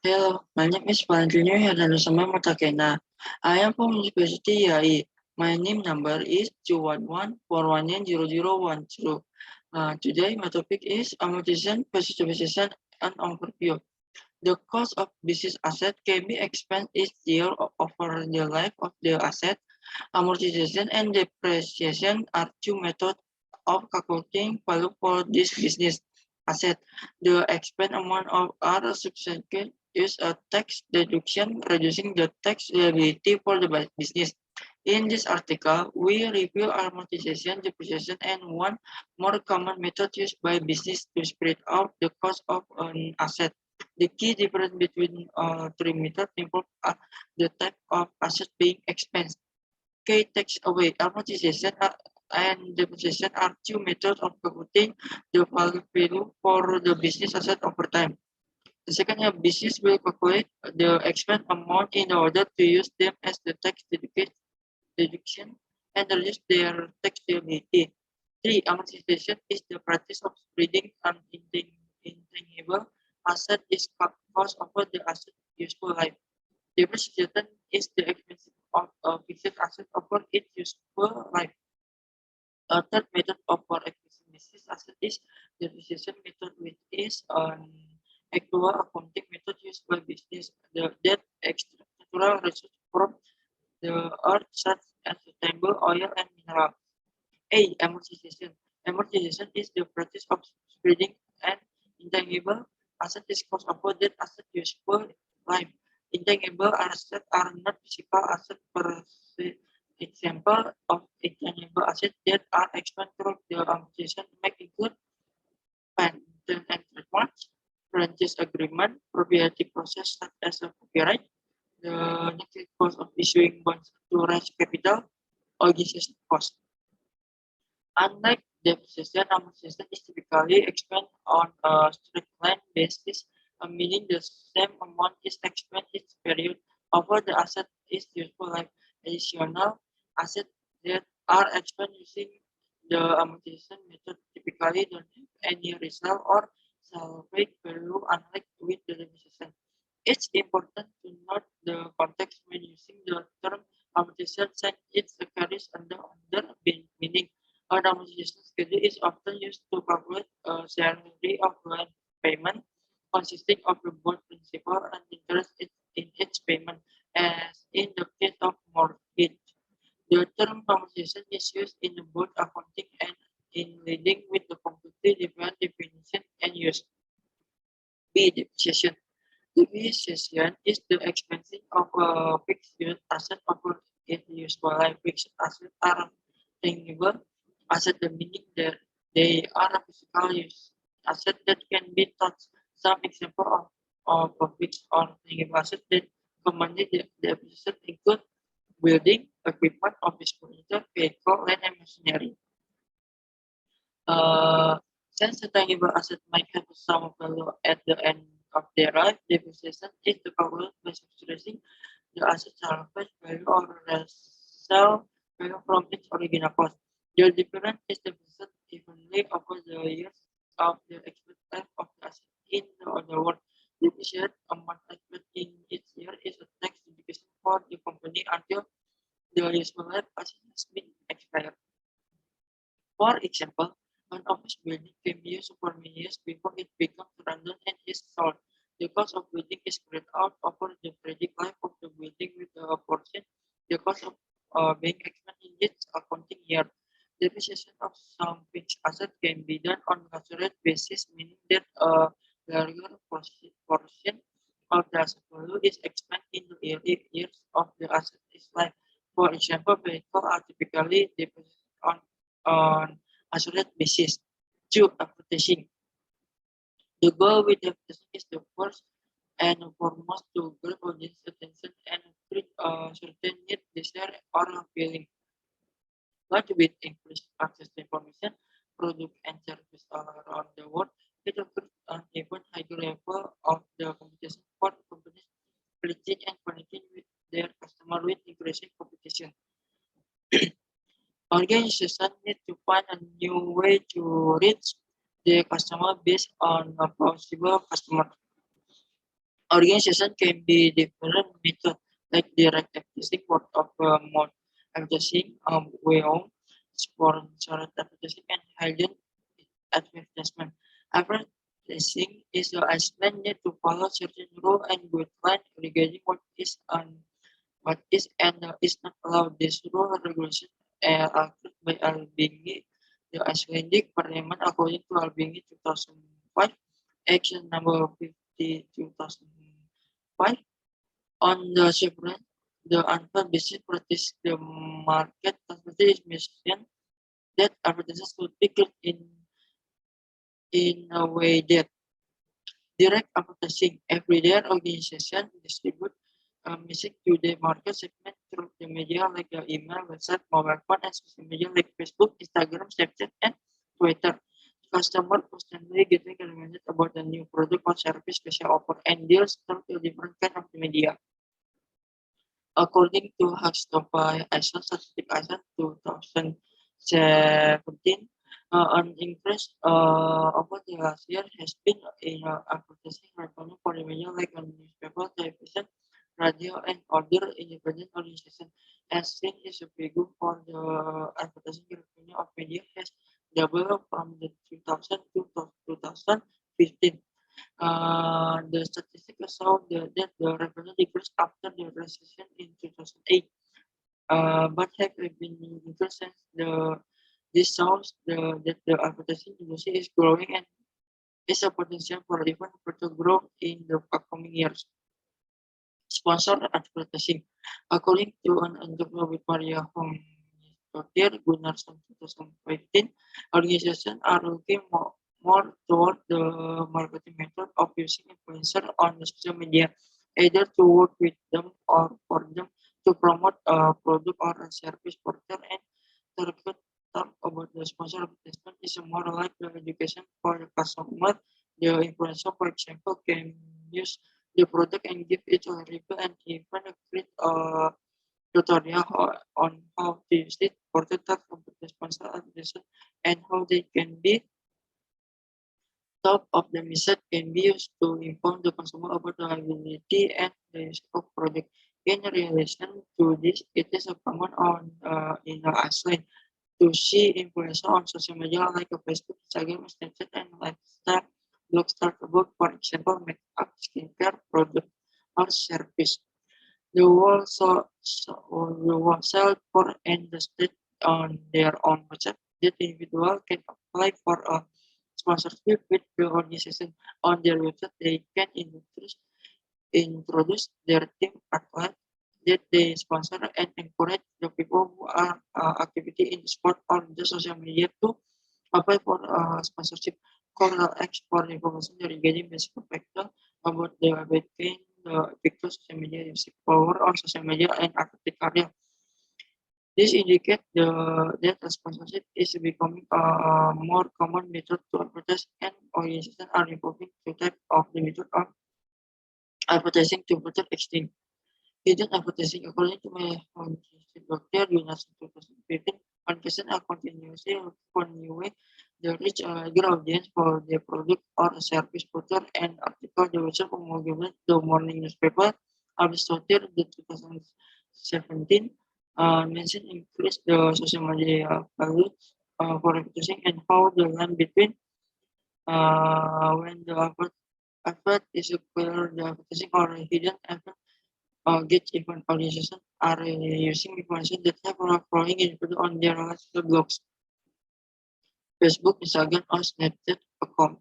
Hello, my name is Valentino Herdanusama Mutakena. I am from University IAI. My name number is 211-419-0010. Today, my topic is amortization, position, and overview. The cost of business asset can be expensed each year over the life of the asset. Amortization and depreciation are two methods of calculating value for this business asset. The expense amount of are subsequent use a tax deduction, reducing the tax liability for the business. In this article, we review amortization, depreciation, and one more common method used by business to spread out the cost of an asset. The key difference between three methods involve the type of asset being expensed. Key takes away amortization and depreciation are two methods of calculating the value for the business asset over time. The second, business will calculate the expense amount in order to use them as the tax deduction and reduce their tax liability. Three, amortization is the practice of spreading an intangible asset is cost over the asset useful life. Depreciation is the expense of a fixed asset over its useful life. A third method of for acquisition business asset is depreciation method, which is an actual accounting method used by business that extract natural resources from the earth, such as sustainable oil and mineral. A. Amortization. Amortization is the practice of spreading an intangible asset is cost over that asset useful life. Intangible assets are not physical assets per se. Example of intangible assets that are expensed through the amortization may include patent and trademarks, franchise agreement, proprietary process such as a copyright, the net cost of issuing bonds to raise capital, organization cost. Unlike depreciation, amortization is typically expensed on a straight-line basis, meaning the same amount is expensed each period over the asset is useful life. Additional assets that are expensed using the amortization method typically don't have any result or salvage value, unlike with the depreciation. It's important to note the context when using the term amortization, since it carries another meaning. An amortization schedule is often used to calculate a salary of loan payment consisting of the bond principal and interest in its payment, as in the case of mortgage. The term amortization is used in both accounting and in leading with the completely different definition and use. B. Depreciation. Depreciation is the expense of a fixed asset over its useful life. Fixed assets are tangible asset, the meaning that they are a physical use asset that can be touched. Some example of a fixed or tangible asset that commonly depreciation include building, equipment, office furniture, vehicle, land, and machinery. Since the tangible asset might have some value at the end of their life, depreciation is the calculation by subtracting the asset salvage value or resale value from its original cost. The difference is depreciated evenly over the years of the expected life of the asset. In other words, depreciated amount expected in each year is a tax deduction for the company until the useful life asset has been expired. For example, an office building can be used for many years before it becomes redundant and is sold. The cost of building is spread out over the project life of the building with a portion. The cost of being expensed in its accounting year. Depreciation of some fixed asset can be done on a accurate basis, meaning that a larger portion of the asset value is expensed in the early years of the asset's life. For example, vehicles are typically depreciated on isolate basis. 2. Advertising. The goal with advertising is the first and foremost to grab audience attention and create a certain need, desire, or feeling. But with increased access to information, product, and service all around the world, it occurs an even higher level of the competition for companies reaching and connecting with their customer with increasing competition. Organizations need to find a new way to reach the customer based on a possible customer. Organization can be different methods like direct advertising, word of mouth advertising, WEO, sponsored advertising, and hidden advertisement. Advertising is the Iceland need to follow certain rules and guidelines regarding what is and is not allowed. This rule and regulation are created by Albingi, the Icelandic Parliament, according to Albingi 2005, Action number 50 2005. On the chevron, the unfair business practice, the market consultation mission that advertisers should be created in a way that direct advertising. Everyday organization distribute music to the market segment through the media like email, website, mobile phone, and social media like Facebook, Instagram, Snapchat, and Twitter. Customer constantly getting reminded about the new product or service, special offer, and deals through the different kind of media. According to Hagstoppa ISO Statistic ISO 2017, an increase over the last year has been in advertising revenue for the media like on newspaper, television, radio, and other independent organizations. As seen is a figure for the advertising revenue of media has doubled from the 2000 to 2015. The statistics show that the revenue decreased after the recession in 2008, but have been increased since this shows that the advertising industry is growing and is a potential for even further growth in the upcoming years. Sponsored advertising. According to an interview with Maria Homsdottir Gunnarsson 2015, organizations are looking more toward the marketing method of using influencers on the social media, either to work with them or for them to promote a product or a service for them. And target talk about the sponsor advertisement is more like the education for the customer. The influencer, for example, can use the product and give it a review and even create a tutorial on how to use it for the type of the sponsor advertisement and how they can be top of the message can be used to inform the consumer about the availability and the use of product. In relation to this, it is a common on in Iceland to see influencer on social media like Facebook, Instagram, Snapchat, and lifestyle blogs talk about, for example, makeup, skincare, product, or service. The wall sell for and the state on their own website. That individual can apply for a sponsorship with the organization on their website. They can introduce their team athlete that they sponsor and encourage the people who are activity in sport on the social media to apply for sponsorship. Call X for information regarding basic factor about the between the effective social media music power on social media and artistic career. This indicates that the sponsorship is becoming a more common method to advertise, and organizations are improving the type of the method of advertising to better extent. Hidden advertising, according to my Dr. Jonas 2015, advertising are continuously looking for new way to reach a larger audience for their product or service. Portal and article the website of the morning newspaper Aristotle the 2017 mentioned increase the social media value for advertising and how the line between when the advert is a clear the advertising or a hidden advert get even organizations are using information that have following input on their blogs, Facebook, Instagram, or Snapchat account.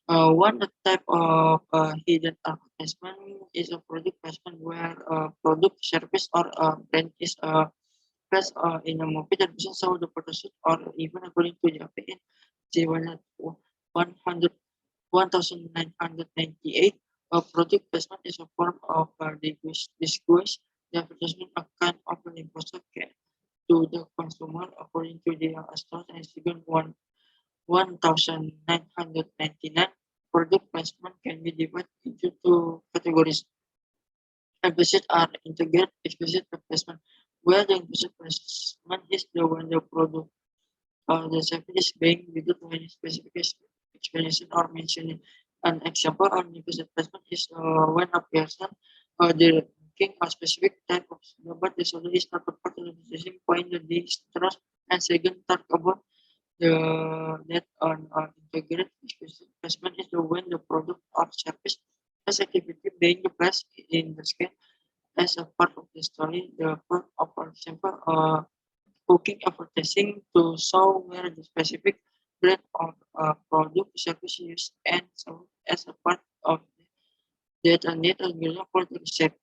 One type of hidden advertisement is a product placement where a product, service, or a brand is placed in a movie television show, the photo shoot, or even according to Japan in 100 1998, a product placement is a form of disguise. The advertisement a kind of an imposter to the consumer according to the Astor and Second 1999. Product placement can be divided into two categories. Implicit are integrated explicit placement, where the implicit placement is the one the product the service is being without any specific explanation or mentioning. An example of implicit placement is when a person directing a specific type of signal, but the solution is not a part of the decision point that they trust. And second, talk about the net on integrated explicit placement is the when the product or service has activity being placed in the scale as a part of the story. The part of, for example, cooking advertising to show where the specific brand or product service used and so as a part of that a net algorithm for the recipe.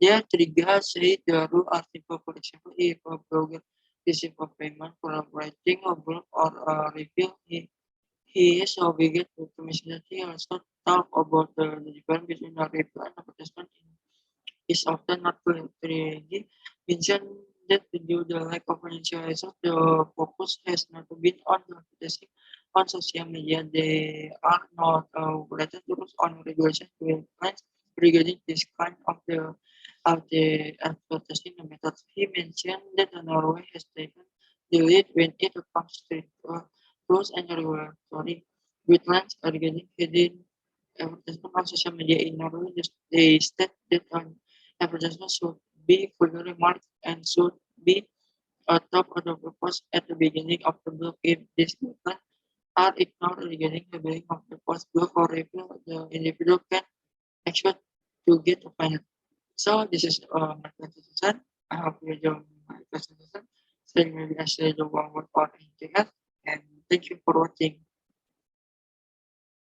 There, trigger say the rule are simple. For example, if a blogger receives a payment for writing a blog or a review, he is obligated to mention that he also talk about the difference between a review and advertisement is often not clearly mentioned that due to the lack of initialization, the focus has not been on the advertising on social media. They are not related rules on regulation guidelines regarding this kind of the advertising methods. He mentioned that Norway has taken the lead when it comes to rules and regulatory guidelines regarding hidden advertisement on social media in Norway. They state that advertisement should be fully marked and should be top of the purpose at the beginning of the book. If these guidelines are ignored regarding the beginning of the post book or review, the individual can expect to get a fine. So this is my presentation. I hope you enjoy my presentation. So maybe I say the one word or anything else. And thank you for watching.